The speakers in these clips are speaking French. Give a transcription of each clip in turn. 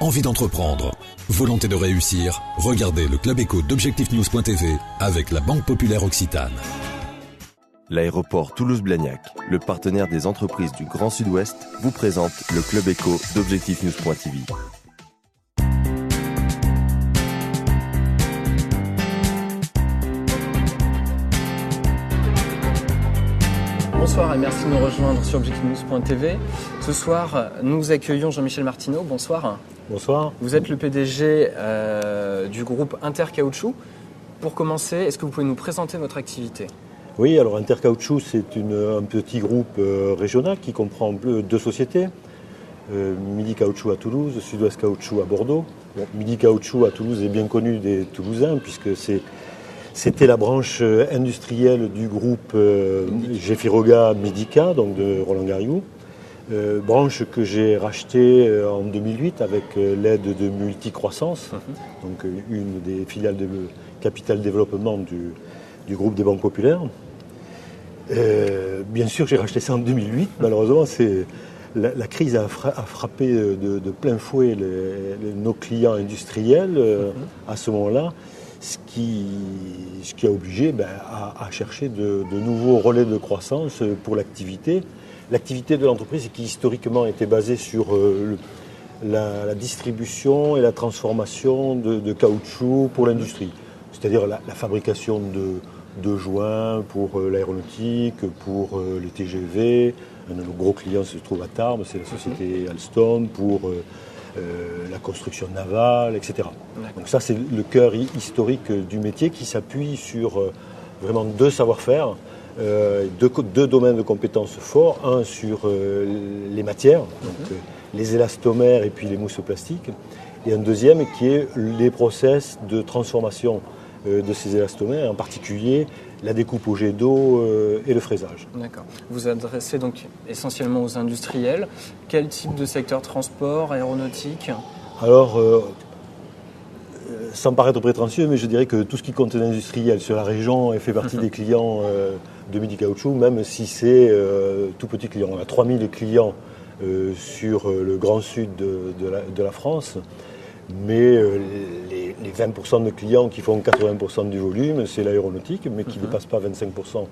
envie d'entreprendre, volonté de réussir, regardez le Club Éco d'Objectifnews.tv avec la Banque Populaire Occitane. L'aéroport Toulouse-Blagnac, le partenaire des entreprises du Grand Sud-Ouest, vous présente le Club Éco d'Objectifnews.tv. Bonsoir et merci de nous rejoindre sur Objectifnews.tv. Ce soir, nous accueillons Jean-Michel Martineau. Bonsoir. Bonsoir. Vous êtes le PDG du groupe Intercaoutchouc. Pour commencer, est-ce que vous pouvez nous présenter votre activité ? Oui, alors Intercaoutchouc, c'est un petit groupe régional qui comprend deux sociétés. Midi Caoutchouc à Toulouse, Sud-Ouest Caoutchouc à Bordeaux. Bon, Midi Caoutchouc à Toulouse est bien connu des Toulousains puisque c'était la branche industrielle du groupe Geffiroga Medica, donc de Roland Garrioux. Branche que j'ai rachetée en 2008 avec l'aide de Multicroissance, donc une des filiales de Capital Développement du groupe des banques populaires. Bien sûr, j'ai racheté ça en 2008. Malheureusement, la crise a frappé de plein fouet nos clients industriels à ce moment-là. Ce qui a obligé à chercher de nouveaux relais de croissance pour l'activité. L'activité de l'entreprise qui historiquement était basée sur la distribution et la transformation de caoutchouc pour l'industrie. C'est-à-dire la fabrication de joints pour l'aéronautique, pour les TGV. Un de nos gros clients se trouve à Tarbes, c'est la société Alstom pour la construction navale, etc. Donc ça, c'est le cœur historique du métier qui s'appuie sur vraiment deux savoir-faire, deux domaines de compétences forts. Un sur les matières, donc les élastomères et puis les mousses plastiques. Et un deuxième qui est les process de transformation de ces élastomères, en particulier la découpe au jet d'eau et le fraisage. D'accord. Vous adressez donc essentiellement aux industriels. Quel type de secteur ? Transport, aéronautique ? Alors, sans paraître prétentieux, mais je dirais que tout ce qui compte d'industriel sur la région fait partie des clients de Midi Caoutchouc, même si c'est tout petit client. On a 3000 clients sur le grand sud de la France. Mais les 20% de clients qui font 80% du volume, c'est l'aéronautique, mais qui ne dépasse pas 25%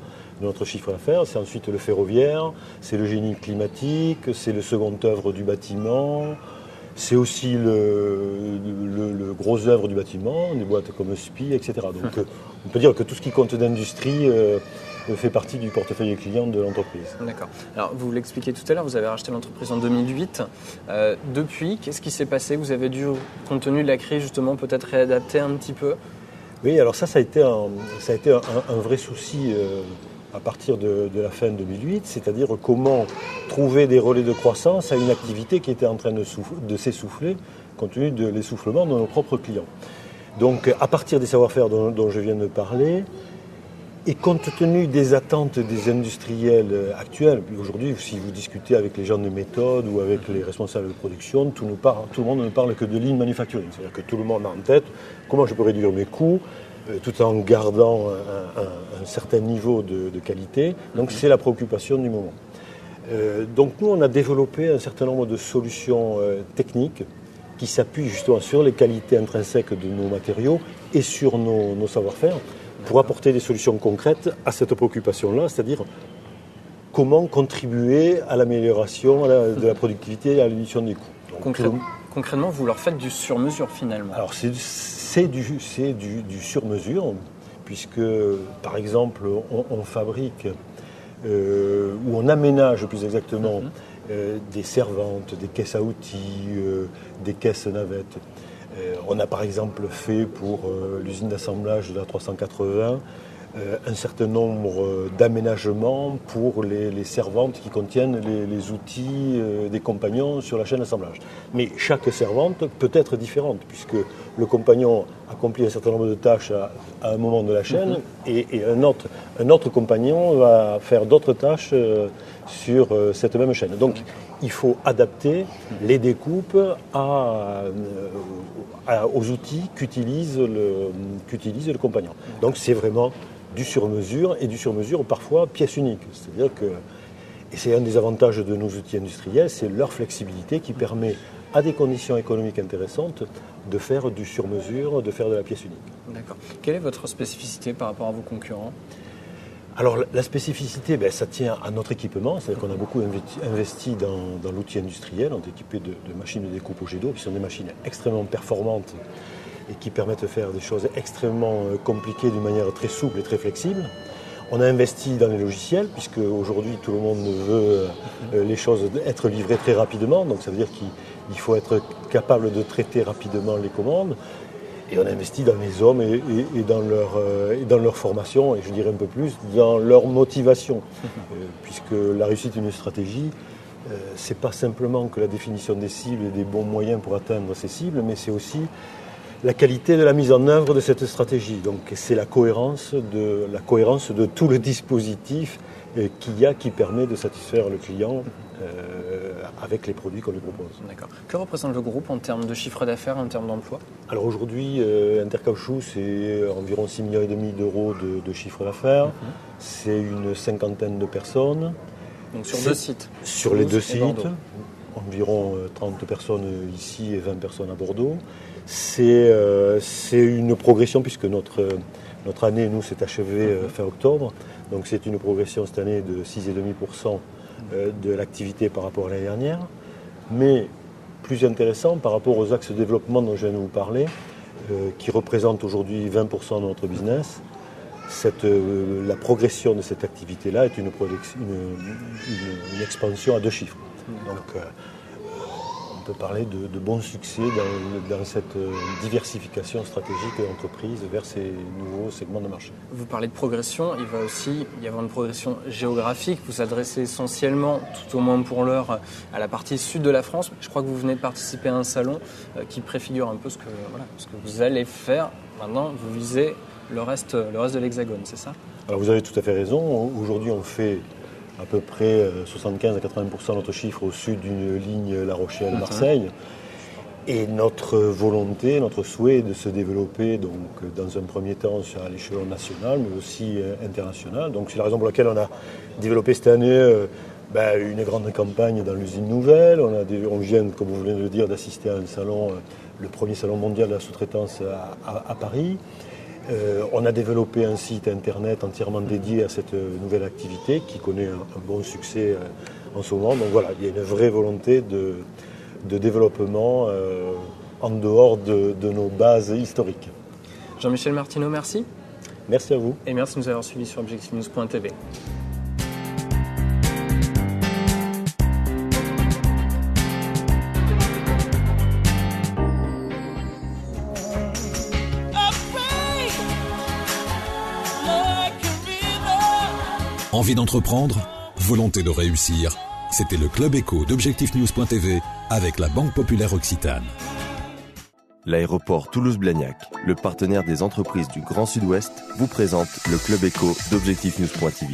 de notre chiffre d'affaires. C'est ensuite le ferroviaire, c'est le génie climatique, c'est le second œuvre du bâtiment, c'est aussi le gros œuvre du bâtiment, des boîtes comme SPI, etc. Donc on peut dire que tout ce qui compte d'industrie fait partie du portefeuille des clients de l'entreprise. D'accord. Alors, vous l'expliquiez tout à l'heure, vous avez racheté l'entreprise en 2008. Depuis, qu'est-ce qui s'est passé ? Vous avez dû, compte tenu de la crise, justement, peut-être réadapter un petit peu ? Oui, alors ça a été un vrai souci à partir de la fin 2008, c'est-à-dire comment trouver des relais de croissance à une activité qui était en train de s'essouffler, compte tenu de l'essoufflement de nos propres clients. Donc, à partir des savoir-faire dont je viens de parler, et compte tenu des attentes des industriels actuels, aujourd'hui, si vous discutez avec les gens de méthode ou avec les responsables de production, tout le monde ne parle que de lean manufacturing. C'est-à-dire que tout le monde a en tête comment je peux réduire mes coûts tout en gardant un certain niveau de qualité. Donc c'est la préoccupation du moment. Donc nous, on a développé un certain nombre de solutions techniques qui s'appuient justement sur les qualités intrinsèques de nos matériaux et sur nos savoir-faire, pour apporter des solutions concrètes à cette préoccupation-là, c'est-à-dire comment contribuer à l'amélioration de la productivité et à la réduction des coûts. Concrètement, vous leur faites du sur-mesure finalement. Alors c'est du sur-mesure, puisque par exemple on fabrique ou on aménage plus exactement des servantes, des caisses à outils, des caisses navettes. On a par exemple fait pour l'usine d'assemblage de la 380 un certain nombre d'aménagements pour les servantes qui contiennent les outils des compagnons sur la chaîne d'assemblage. Mais chaque servante peut être différente, puisque le compagnon accomplit un certain nombre de tâches à un moment de la chaîne, et un autre compagnon va faire d'autres tâches sur cette même chaîne. Donc il faut adapter les découpes aux outils qu'utilise le compagnon. Donc c'est vraiment du sur-mesure, et du sur-mesure parfois pièce unique. C'est-à-dire que, et c'est un des avantages de nos outils industriels, c'est leur flexibilité qui permet à des conditions économiques intéressantes, de faire du sur-mesure, de faire de la pièce unique. D'accord. Quelle est votre spécificité par rapport à vos concurrents ? Alors la spécificité, ça tient à notre équipement, c'est-à-dire qu'on a beaucoup investi dans l'outil industriel, on est équipé de machines de découpe au jet d'eau, qui sont des machines extrêmement performantes et qui permettent de faire des choses extrêmement compliquées d'une manière très souple et très flexible. On a investi dans les logiciels, puisque aujourd'hui tout le monde veut les choses être livrées très rapidement, donc ça veut dire qu'il faut être capable de traiter rapidement les commandes. Et on a investi dans les hommes et dans leur formation, et je dirais un peu plus, dans leur motivation. Puisque la réussite d'une stratégie, c'est pas simplement que la définition des cibles et des bons moyens pour atteindre ces cibles, mais c'est aussi la qualité de la mise en œuvre de cette stratégie. Donc c'est la cohérence de tout le dispositif qu'il y a qui permet de satisfaire le client avec les produits qu'on lui propose. D'accord. Que représente le groupe en termes de chiffre d'affaires, en termes d'emploi ? Alors aujourd'hui, Intercaoutchouc, c'est environ 6,5 millions d'euros de chiffre d'affaires. C'est une cinquantaine de personnes. Donc sur 2 sites. Sur les 2 sites, environ 30 personnes ici et 20 personnes à Bordeaux. C'est une progression puisque notre année, nous, s'est achevée fin octobre. Donc c'est une progression cette année de 6,5% de l'activité par rapport à l'année dernière. Mais plus intéressant par rapport aux axes de développement dont je viens de vous parler, qui représentent aujourd'hui 20% de notre business, la progression de cette activité-là est une expansion à 2 chiffres. Donc on peut parler de bons succès dans cette diversification stratégique de l'entreprise vers ces nouveaux segments de marché. Vous parlez de progression, il va aussi y avoir une progression géographique. Vous adressez essentiellement, tout au moins pour l'heure, à la partie sud de la France. Je crois que vous venez de participer à un salon qui préfigure un peu ce que vous allez faire. Maintenant, vous visez le reste de l'Hexagone, c'est ça ? Alors vous avez tout à fait raison. Aujourd'hui, on fait à peu près 75 à 80% de notre chiffre au sud d'une ligne La Rochelle-Marseille. Et notre volonté, notre souhait est de se développer donc, dans un premier temps à l'échelon national, mais aussi international. Donc c'est la raison pour laquelle on a développé cette année une grande campagne dans l'usine nouvelle. On vient, comme vous venez de le dire, d'assister à un salon, le premier salon mondial de la sous-traitance à Paris. On a développé un site internet entièrement dédié à cette nouvelle activité qui connaît un bon succès en ce moment. Donc voilà, il y a une vraie volonté de développement en dehors de nos bases historiques. Jean-Michel Martineau, merci. Merci à vous. Et merci de nous avoir suivis sur objectivenews.tv. Envie d'entreprendre ? Volonté de réussir ? C'était le Club Éco d'objectivenews.tv avec la Banque Populaire Occitane. L'aéroport Toulouse-Blagnac, le partenaire des entreprises du Grand Sud-Ouest, vous présente le Club Éco d'objectivenews.tv.